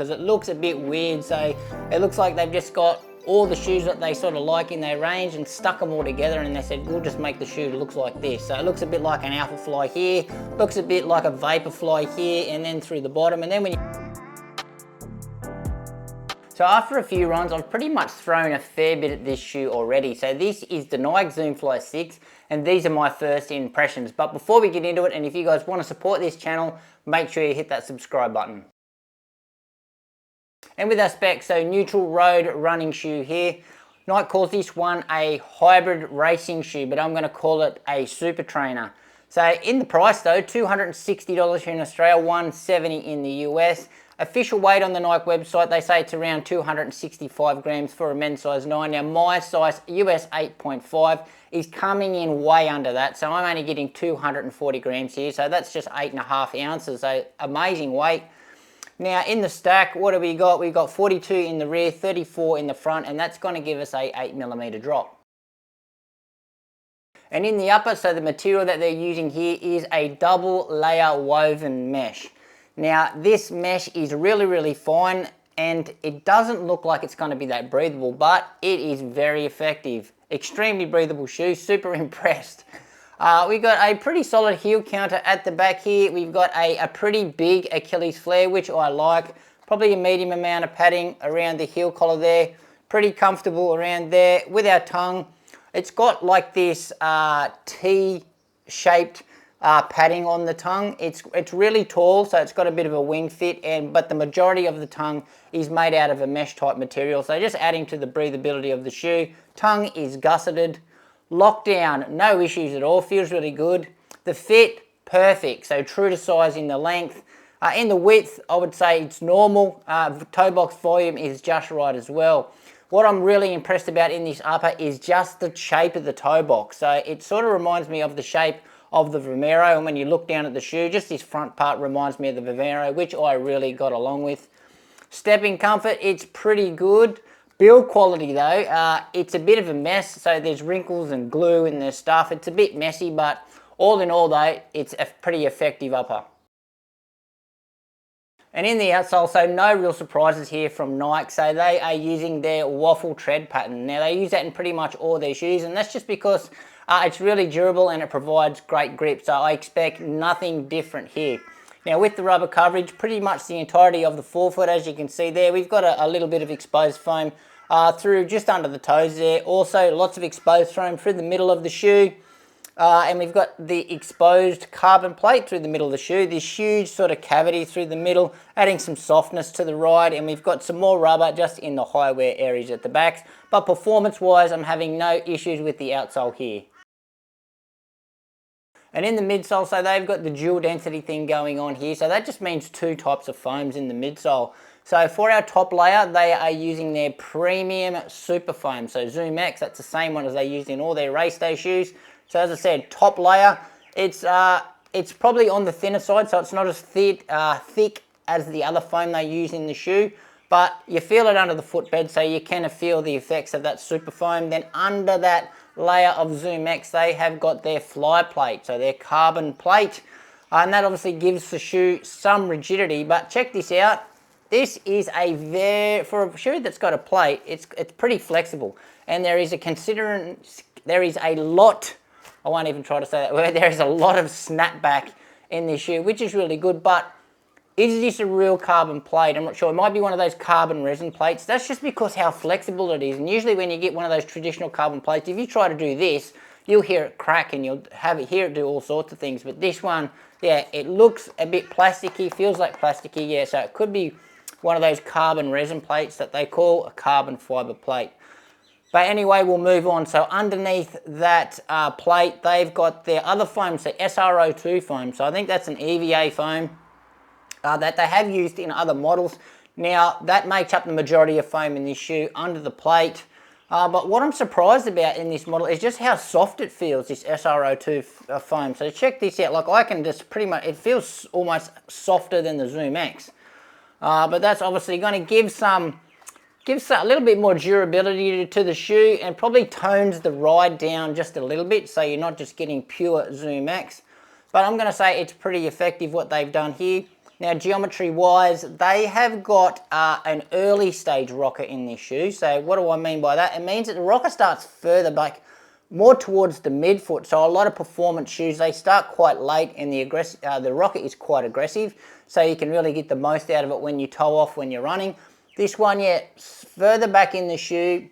because it looks a bit weird. So it looks like they've just got all the shoes that they sort of like in their range and stuck them all together, and they said, we'll just make the shoe look like this. So it looks a bit like an Alpha Fly here, looks a bit like a Vapor Fly here, and then through the bottom. And then when you... So after a few runs, I've pretty much thrown a fair bit at this shoe already. So this is the Nike Zoomfly 6, and these are my first impressions. But before we get into it, and if you guys want to support this channel, make sure you hit that subscribe button. And with our specs, so neutral road running shoe here. Nike calls this one a hybrid racing shoe, but I'm going to call it a super trainer. So in the price though, $260 here in Australia, $170 in the US. Official weight on the Nike website, they say it's around 265 grams for a men's size 9. Now my size, US 8.5, is coming in way under that. So I'm only getting 240 grams here. So that's just 8.5 ounces, so amazing weight. Now in the stack, what do we got? We've got 42 in the rear, 34 in the front, and that's going to give us a 8mm drop. And in the upper, so the material that they're using here is a double layer woven mesh. Now this mesh is really, really fine, and it doesn't look like it's going to be that breathable, but it is very effective. Extremely breathable shoe, super impressed. We've got a pretty solid heel counter at the back here. We've got a pretty big Achilles flare, which I like. Probably a medium amount of padding around the heel collar there. Pretty comfortable around there. With our tongue, it's got like this T-shaped padding on the tongue. It's really tall, so it's got a bit of a wing fit, but the majority of the tongue is made out of a mesh type material. So just adding to the breathability of the shoe. Tongue is gusseted. Lockdown, no issues at all, feels really good. The fit, perfect, so true to size in the length. In the width, I would say it's normal. Toe box volume is just right as well. What I'm really impressed about in this upper is just the shape of the toe box. So it sort of reminds me of the shape of the Vomero, and when you look down at the shoe, just this front part reminds me of the Vomero, which I really got along with. Stepping comfort, it's pretty good. Build quality though, it's a bit of a mess, so there's wrinkles and glue in their stuff. It's a bit messy, but all in all though, it's a pretty effective upper. And in the outsole, so no real surprises here from Nike. So they are using their waffle tread pattern. Now they use that in pretty much all their shoes, and that's just because it's really durable and it provides great grip. So I expect nothing different here. Now with the rubber coverage, pretty much the entirety of the forefoot, as you can see there, we've got a little bit of exposed foam through just under the toes there. Also lots of exposed foam through the middle of the shoe. And we've got the exposed carbon plate through the middle of the shoe. This huge sort of cavity through the middle, adding some softness to the ride. And we've got some more rubber just in the high wear areas at the backs. But performance wise, I'm having no issues with the outsole here. And in the midsole, so they've got the dual density thing going on here. So that just means two types of foams in the midsole. So for our top layer, they are using their premium super foam. So Zoom X, that's the same one as they used in all their race day shoes. So as I said, top layer, it's probably on the thinner side, so it's not as thick as the other foam they use in the shoe. But you feel it under the footbed, so you can feel the effects of that super foam. Then under that layer of Zoom X, they have got their fly plate, so their carbon plate. And that obviously gives the shoe some rigidity, but check this out. This is for a shoe that's got a plate, it's pretty flexible. And there is a lot, I won't even try to say that word, there is a lot of snapback in this shoe, which is really good. But is this a real carbon plate? I'm not sure. It might be one of those carbon resin plates. That's just because how flexible it is. And usually when you get one of those traditional carbon plates, if you try to do this, you'll hear it crack and you'll hear it do all sorts of things. But this one, yeah, it looks a bit plasticky, feels like plasticky, yeah. So it could be one of those carbon resin plates that they call a carbon fiber plate. But anyway, we'll move on. So underneath that plate, they've got their other foam, so SRO2 foam. So I think that's an EVA foam that they have used in other models. Now, that makes up the majority of foam in this shoe under the plate. But what I'm surprised about in this model is just how soft it feels, this SRO2 foam. So check this out. Like I can just pretty much, it feels almost softer than the Zoom X. But that's obviously going to give a little bit more durability to the shoe and probably tones the ride down just a little bit, so you're not just getting pure Zoom X. But I'm going to say it's pretty effective what they've done here. Now, geometry-wise, they have got an early stage rocker in this shoe. So what do I mean by that? It means that the rocker starts further back, more towards the midfoot. So a lot of performance shoes, they start quite late, and the rocker is quite aggressive. So you can really get the most out of it when you toe off when you're running. This one, yeah, further back in the shoe.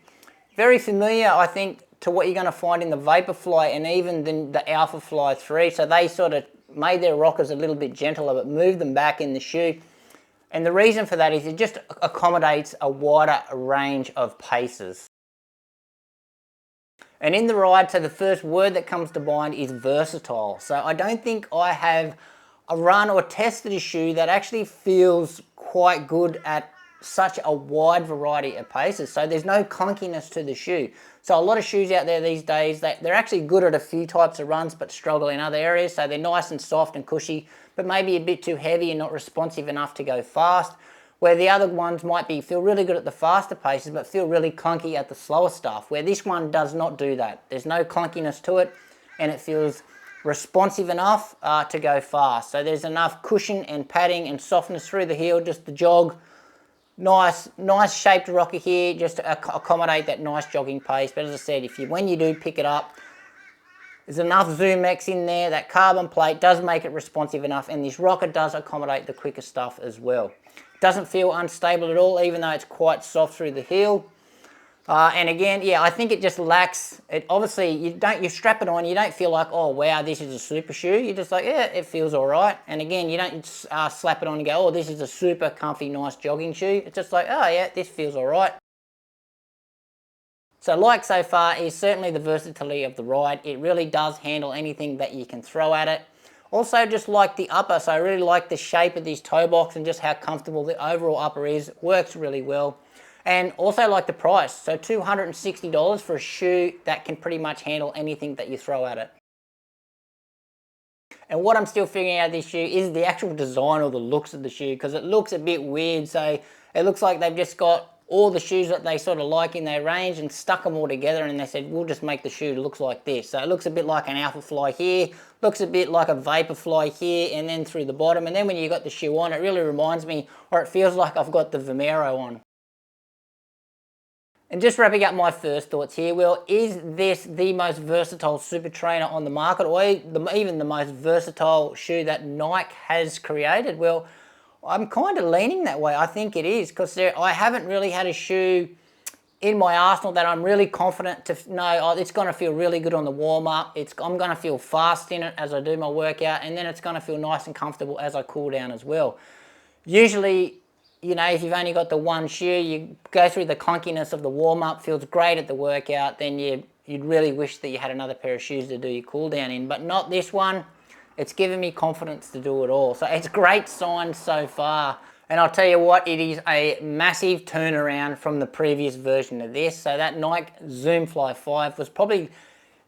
Very familiar, I think, to what you're going to find in the Vaporfly and even the Alphafly 3. So they sort of made their rockers a little bit gentler, but moved them back in the shoe. And the reason for that is it just accommodates a wider range of paces. And in the ride, so the first word that comes to mind is versatile. So I don't think I have a run or tested a shoe that actually feels quite good at such a wide variety of paces. So there's no clunkiness to the shoe. So a lot of shoes out there these days, they're actually good at a few types of runs but struggle in other areas. So they're nice and soft and cushy, but maybe a bit too heavy and not responsive enough to go fast. Where the other ones might feel really good at the faster paces but feel really clunky at the slower stuff. Where this one does not do that. There's no clunkiness to it, and it feels responsive enough to go fast. So there's enough cushion and padding and softness through the heel just to jog. Nice shaped rocker here just to accommodate that nice jogging pace. But as I said, when you do pick it up, there's enough ZoomX in there. That carbon plate does make it responsive enough, and this rocker does accommodate the quicker stuff as well. Doesn't feel unstable at all, even though it's quite soft through the heel. And again, yeah, I think it just lacks. Obviously, you strap it on, you don't feel like, oh wow, this is a super shoe. You're just like, yeah, it feels all right. And again, you don't slap it on and go, oh, this is a super comfy, nice jogging shoe. It's just like, oh yeah, this feels all right. So like so far is certainly the versatility of the ride. It really does handle anything that you can throw at it. Also, just like the upper, so I really like the shape of this toe box and just how comfortable the overall upper is. Works really well. And also like the price, so $260 for a shoe that can pretty much handle anything that you throw at it. And what I'm still figuring out of this shoe is the actual design or the looks of the shoe, because it looks a bit weird. So it looks like they've just got all the shoes that they sort of like in their range and stuck them all together, and they said, we'll just make the shoe look like this. So it looks a bit like an Alphafly here, looks a bit like a Vaporfly here, and then through the bottom. And then when you got the shoe on, it really reminds me, or it feels like I've got the Vomero on. And just wrapping up my first thoughts here, well, is this the most versatile super trainer on the market, or even the most versatile shoe that Nike has created? Well, I'm kind of leaning that way. I think it is, because I haven't really had a shoe in my arsenal that I'm really confident to know, oh, it's going to feel really good on the warm-up. I'm going to feel fast in it as I do my workout, and then it's going to feel nice and comfortable as I cool down as well. Usually, you know, if you've only got the one shoe, you go through the clunkiness of the warm-up, feels great at the workout, then you'd really wish that you had another pair of shoes to do your cool down in, but not this one. It's given me confidence to do it all. So it's great signs so far. And I'll tell you what, it is a massive turnaround from the previous version of this. So that Nike Zoomfly 5 was probably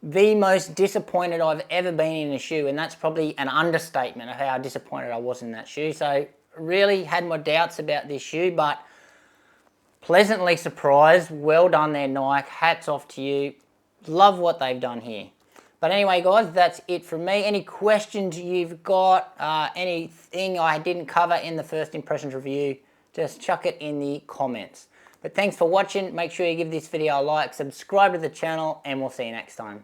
the most disappointed I've ever been in a shoe, and that's probably an understatement of how disappointed I was in that shoe. So really had my doubts about this shoe, but pleasantly surprised. Well done there, Nike. Hats off to you. Love what they've done here. But anyway, guys, that's it from me. Any questions you've got, anything I didn't cover in the first impressions review, just chuck it in the comments. But thanks for watching. Make sure you give this video a like, subscribe to the channel, and we'll see you next time.